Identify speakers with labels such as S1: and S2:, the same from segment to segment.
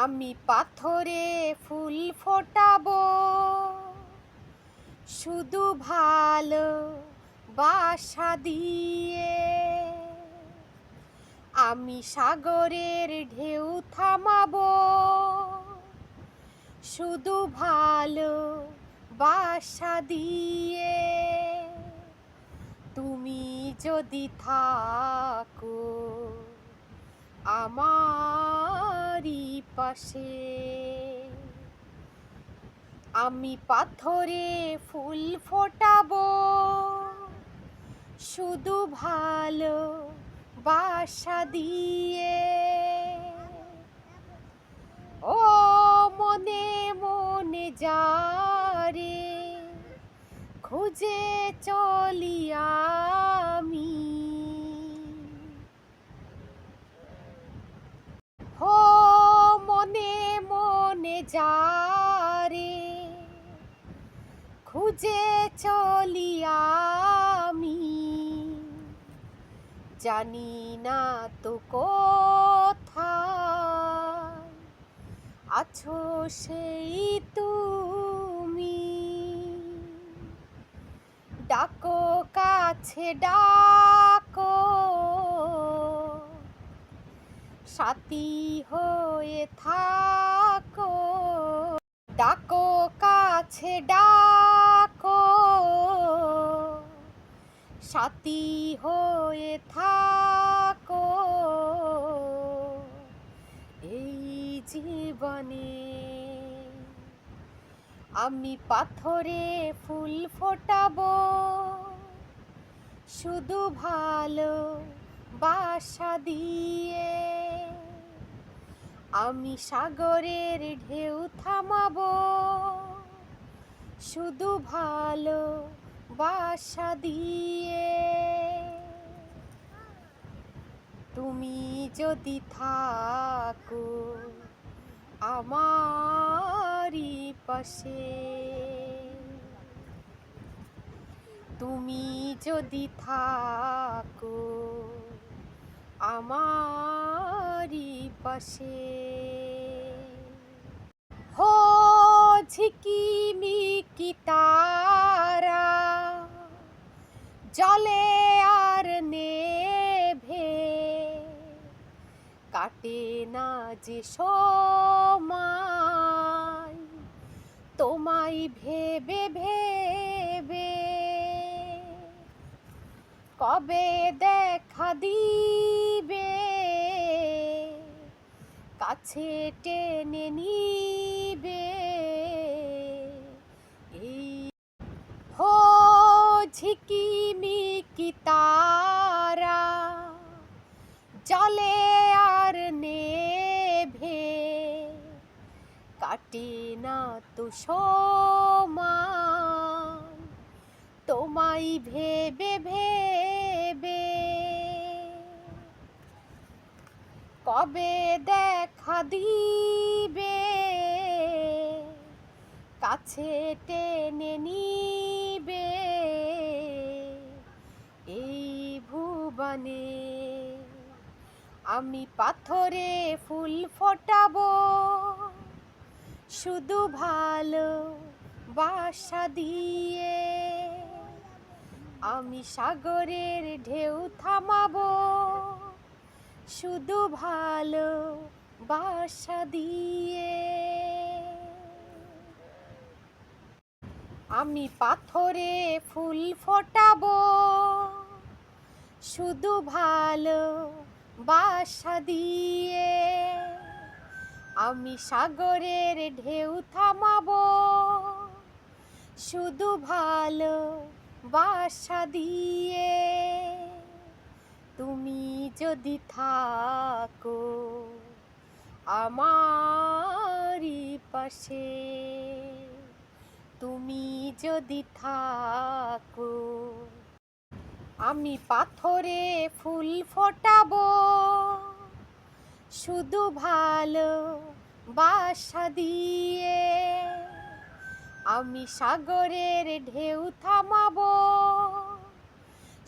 S1: আমি পাথরে ফুল ফোটাবো শুধু ভালো বাসা দিয়ে। আমি সাগরের ঢেউ থামাবো শুধু ভালো বাসা দিয়ে। তুমি যদি থাকো আমারই পাশে, আমি পাথরে ফুল ফোটাবো শুধু ভালো বাসা দিয়ে। ও মনে মনে যারে খুঁজে চলি আমি, হো মনে মনে যারে খুঁজে চলি আমি। জানি না তো কোথায় আছো সেই তুমি, ডাকো কাছে ডাকো সাথী হয়ে থাকো। ডাকো কাছে ডাকো সাথী হয়ে থাকো এই জীবনে। আমি পাথরে ফুল ফোটাবো শুধু ভালো বাসা দিয়ে। আমি সাগরের ঢেউ থামাবো শুধু ভালো বাসা দিয়ে। তুমি যদি থাকো আমারই পাশে, তুমি যদি থাকো আমারই পাশে। হো ঝিকিমিকি তারা জলে আর নেভে, কাটে না যে সময় তোমায় ভেবে ভেবে। কবে দেখা দিবে কাছে টেনে নিবে এই, হো ঝিকিমিকি তারা জলে আর নেভে, কাটে না তো সময় তোমায় ভেবে ভেবে। কবে দেখা দিবে কাছে টেনে নিবে এই ভুবনে। আমি পাথরে ফুল ফোটাবো শুধু ভালো বাসা দিয়ে। আমি সাগরের ঢেউ থামাবো শুধু ভালো বাসা দিয়ে। আমি পাথরে ফুল ফোটাবো শুধু ভালো বাসা দিয়ে। আমি সাগরের ঢেউ থামাবো শুধু ভালো বাসা দিয়ে। তুমি যদি থাকো আমারই পাশে, তুমি যদি থাকো। আমি পাথরে ফুল ফোটাবো শুধু ভালো বাসা দিয়ে। আমি সাগরের ঢেউ থামাবো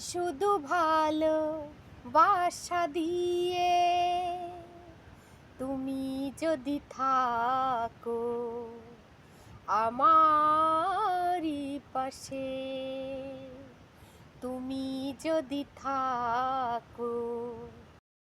S1: শুধু ভালো বাসা দিয়ে। তুমি যদি থাকো আমারই পাশে, তুমি যদি থাকো